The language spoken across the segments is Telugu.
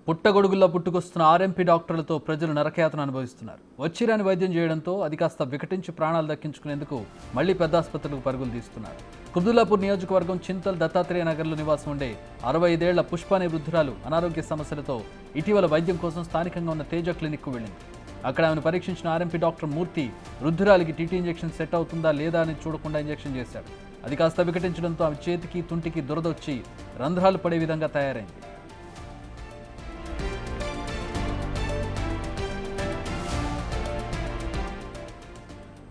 పుట్టగొడుగుల్లో పుట్టుకొస్తున్న ఆర్ఎంపీ డాక్టర్లతో ప్రజలు నరకయాతన అనుభవిస్తున్నారు. వచ్చిరాని వైద్యం చేయడంతో అది కాస్త వికటించి ప్రాణాలు దక్కించుకునేందుకు మళ్లీ పెద్ద ఆసుపత్రులకు పరుగులు తీస్తున్నారు. కుబ్దుల్లాపూర్ నియోజకవర్గం చింతల్ దత్తాత్రేయ నగర్లో నివాసం ఉండే 65 ఏళ్ల పుష్ప అనే వృద్ధురాలు అనారోగ్య సమస్యలతో ఇటీవల వైద్యం కోసం స్థానికంగా ఉన్న తేజ క్లినిక్కు వెళ్ళింది. అక్కడ ఆమెను పరీక్షించిన ఆర్ఎంపీ డాక్టర్ మూర్తి వృద్ధురాలికి టీటీ ఇంజెక్షన్ సెట్ అవుతుందా లేదా అని చూడకుండా ఇంజెక్షన్ చేశాడు. అది కాస్త వికటించడంతో ఆమె చేతికి తుంటికి దురదొచ్చి రంధ్రాలు పడే విధంగా తయారైంది.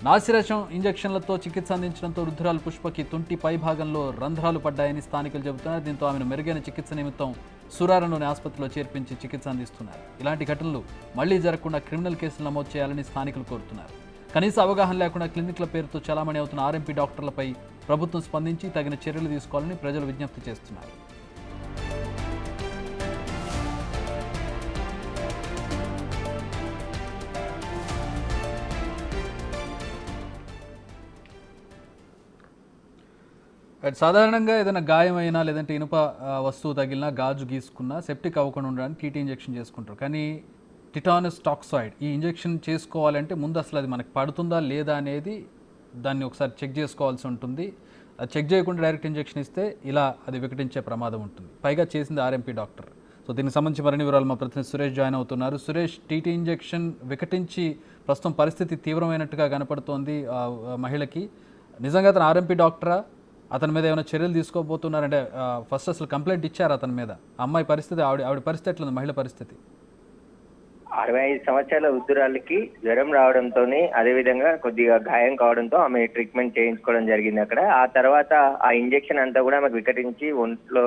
నాసిరకం ఇంజెక్షన్లతో చికిత్స అందించడంతో వృద్ధురాలు పుష్పకి తుంటి పై భాగంలో రంధ్రాలు పడ్డాయని స్థానికులు చెబుతున్నారు. దీంతో ఆమెను మెరుగైన చికిత్స నిమిత్తం సూరారంలోని ఆసుపత్రిలో చేర్పించి చికిత్స అందిస్తున్నారు. ఇలాంటి ఘటనలు మళ్లీ జరగకుండా క్రిమినల్ కేసులు నమోదు చేయాలని స్థానికులు కోరుతున్నారు. కనీస అవగాహన లేకుండా క్లినిక్ల పేరుతో చలామణి అవుతున్న ఆర్ఎంపీ డాక్టర్లపై ప్రభుత్వం స్పందించి తగిన చర్యలు తీసుకోవాలని ప్రజలు విజ్ఞప్తి చేస్తున్నారు. సాధారణంగా ఏదైనా గాయమైనా లేదంటే ఇనుప వస్తువు తగిలినా గాజు గీసుకున్నా సెప్టిక్ అవ్వకుండా ఉండడానికి టీటీ ఇంజెక్షన్ చేసుకుంటారు. కానీ టిటానస్ టాక్సాయిడ్ ఈ ఇంజెక్షన్ చేసుకోవాలంటే ముందు అసలు అది మనకు పడుతుందా లేదా అనేది దాన్ని ఒకసారి చెక్ చేసుకోవాల్సి ఉంటుంది. అది చెక్ చేయకుండా డైరెక్ట్ ఇంజెక్షన్ ఇస్తే ఇలా అది వికటించే ప్రమాదం ఉంటుంది. పైగా చేసింది ఆర్ఎంపీ డాక్టర్. సో దీనికి సంబంధించి మరిన్ని వివరాలు మా ప్రతినిధి సురేష్ జాయిన్ అవుతున్నారు. సురేష్, టీటీ ఇంజెక్షన్ వికటించి ప్రస్తుతం పరిస్థితి తీవ్రమైనట్టుగా కనపడుతోంది మహిళకి. నిజంగా అతను ఆర్ఎంపీ డాక్టరా? అతని మీద ఏమైనా చర్యలు తీసుకోబోతున్నారంటే ఫస్ట్ అసలు కంప్లైంట్ ఇచ్చారు అతని మీద? అమ్మాయి పరిస్థితి, ఆవిడ పరిస్థితి ఎట్లుంది, మహిళ పరిస్థితి? 65 సంవత్సరాల వృద్ధురాలికి జ్వరం రావడంతో అదేవిధంగా కొద్దిగా గాయం కావడంతో ఆమె ట్రీట్మెంట్ చేయించుకోవడం జరిగింది అక్కడ. ఆ తర్వాత ఆ ఇంజెక్షన్ అంతా కూడా ఆమెకు వికటించి ఒంట్లో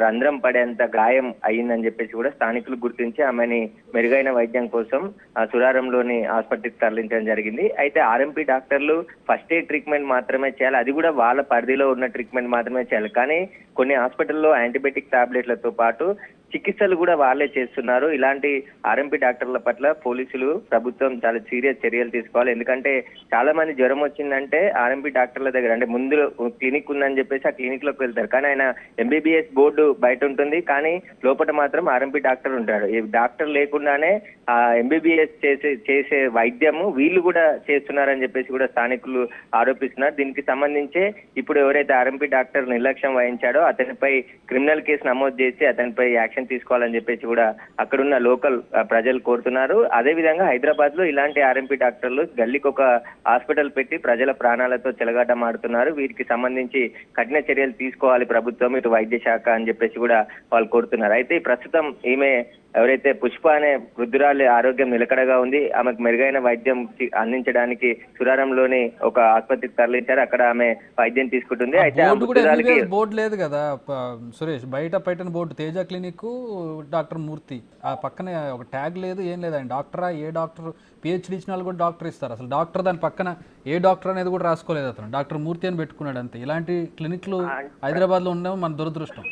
రంధ్రం పడేంత గాయం అయ్యిందని చెప్పేసి కూడా స్థానికులు గుర్తించి ఆమెని మెరుగైన వైద్యం కోసం సురారంలోని ఆసుపత్రికి తరలించడం జరిగింది. అయితే ఆర్ఎంపీ డాక్టర్లు ఫస్ట్ ఎయిడ్ ట్రీట్మెంట్ మాత్రమే చేయాలి, అది కూడా వాళ్ళ పరిధిలో ఉన్న ట్రీట్మెంట్ మాత్రమే చేయాలి. కానీ కొన్ని హాస్పిటల్లో యాంటీబయాటిక్ టాబ్లెట్లతో పాటు చికిత్సలు కూడా వాళ్ళే చేస్తున్నారు. ఇలాంటి ఆర్ఎంపీ డాక్టర్ల పట్ల పోలీసులు, ప్రభుత్వం చాలా సీరియస్ చర్యలు తీసుకోవాలి. ఎందుకంటే చాలా మంది జ్వరం వచ్చిందంటే ఆర్ఎంపీ డాక్టర్ల దగ్గర, అంటే ముందు క్లినిక్ ఉందని చెప్పేసి ఆ క్లినిక్ లోకి వెళ్తారు. కానీ ఆయన ఎంబీబీఎస్ బోర్డు బయట ఉంటుంది, కానీ లోపల మాత్రం ఆర్ఎంపీ డాక్టర్ ఉంటాడు. ఈ డాక్టర్ లేకుండానే ఆ ఎంబీబీఎస్ చేసే వైద్యము వీళ్ళు కూడా చేస్తున్నారని చెప్పేసి కూడా స్థానికులు ఆరోపిస్తున్నారు. దీనికి సంబంధించి ఇప్పుడు ఎవరైతే ఆర్ఎంపీ డాక్టర్ నిర్లక్ష్యం వహించాడో అతనిపై క్రిమినల్ కేసు నమోదు చేసి అతనిపై యాక్షన్ తీసుకోవాలని చెప్పేసి కూడా అక్కడున్న లోకల్ ప్రజలు కోరుతున్నారు. అదే విధంగా హైదరాబాద్ లో ఇలాంటి ఆర్ఎంపీ డాక్టర్లు గల్లీకి ఒక హాస్పిటల్ పెట్టి ప్రజల ప్రాణాలతో చెలగాటమాడుతున్నారు. వీరికి సంబంధించి కఠిన చర్యలు తీసుకోవాలి ప్రభుత్వం, ఇటు వైద్య శాఖ అని చెప్పేసి కూడా వాళ్ళు కోరుతున్నారు. అయితే ప్రస్తుతం ఈమె ఎవరైతే పుష్ప అనే వృద్ధురాలి ఆరోగ్యం నిలకడగా ఉంది, ఆమెకు మెరుగైన వైద్యం అందించడానికి సురారంలోని ఒక ఆసుపత్రికి తరలించారు. అక్కడ ఆమె వైద్యం తీసుకుంటుంది. అయితే బోర్డు లేదు కదా సురేష్, బయట పెట్టిన బోర్డు తేజ క్లినిక్ డాక్టర్ మూర్తి, ఆ పక్కనే ఒక ట్యాగ్ లేదు, ఏం లేదండి. డాక్టరా? ఏ డాక్టర్? పిహెచ్డి ఇచ్చిన వాళ్ళు కూడా డాక్టర్ ఇస్తారు. అసలు డాక్టర్ దాని పక్కన ఏ డాక్టర్ అనేది కూడా రాసుకోలేదు అతను, డాక్టర్ మూర్తి అని పెట్టుకున్నాడు అంతే. ఇలాంటి క్లినిక్లు హైదరాబాద్ లో ఉండడం మన దురదృష్టం.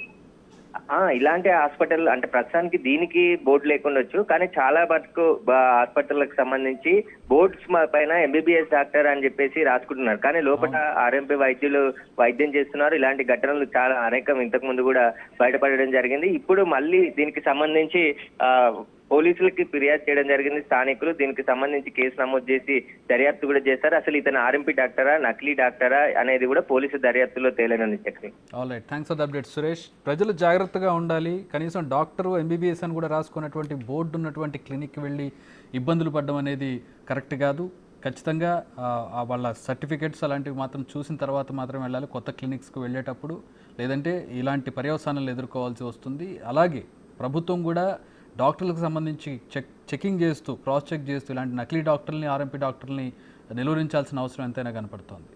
ఇలాంటి హాస్పిటల్ అంటే ప్రస్తుతానికి దీనికి బోర్డు లేకుండొచ్చు, కానీ చాలా మటుకు హాస్పిటల్కి సంబంధించి బోర్డ్స్ పైన ఎంబీబీఎస్ డాక్టర్ అని చెప్పేసి రాసుకుంటున్నారు. కానీ లోపల ఆర్ఎంపీ వైద్యులు వైద్యం చేస్తున్నారు. ఇలాంటి ఘటనలు చాలా అనేకం ఇంతకు ముందు కూడా బయటపడడం జరిగింది. ఇప్పుడు మళ్ళీ దీనికి సంబంధించి పోలీసులకి ఫిర్యాదు చేయడం జరిగింది స్థానికులు. దీనికి సంబంధించి కేసు నమోదు చేసి దర్యాప్తు కూడా చేస్తారు. అసలు ఇతను ఆర్ఎంపీ డాక్టరా, నకిలీ డాక్టరా అనేది కూడా పోలీసు దర్యాప్తులో తేలనుంది. Alright, thanks for the update Suresh. ప్రజలు జాగ్రత్తగా ఉండాలి. కనీసం డాక్టరు, ఎంబీబీఎస్ అని కూడా రాసుకున్నటువంటి బోర్డు ఉన్నటువంటి క్లినిక్కి వెళ్ళి ఇబ్బందులు పడడం అనేది కరెక్ట్ కాదు. ఖచ్చితంగా వాళ్ళ సర్టిఫికేట్స్ అలాంటివి మాత్రం చూసిన తర్వాత మాత్రం వెళ్ళాలి కొత్త క్లినిక్స్కి వెళ్ళేటప్పుడు, లేదంటే ఇలాంటి పర్యవసానాలు ఎదుర్కోవాల్సి వస్తుంది. అలాగే ప్రభుత్వం కూడా డాక్టర్లకు సంబంధించి చెకింగ్ చేస్తూ, క్రాస్ చెక్ చేస్తూ ఇలాంటి నకిలీ డాక్టర్ని, ఆర్ఎంపీ డాక్టర్ని నిలువరించాల్సిన అవసరం ఎంతైనా కనపడుతోంది.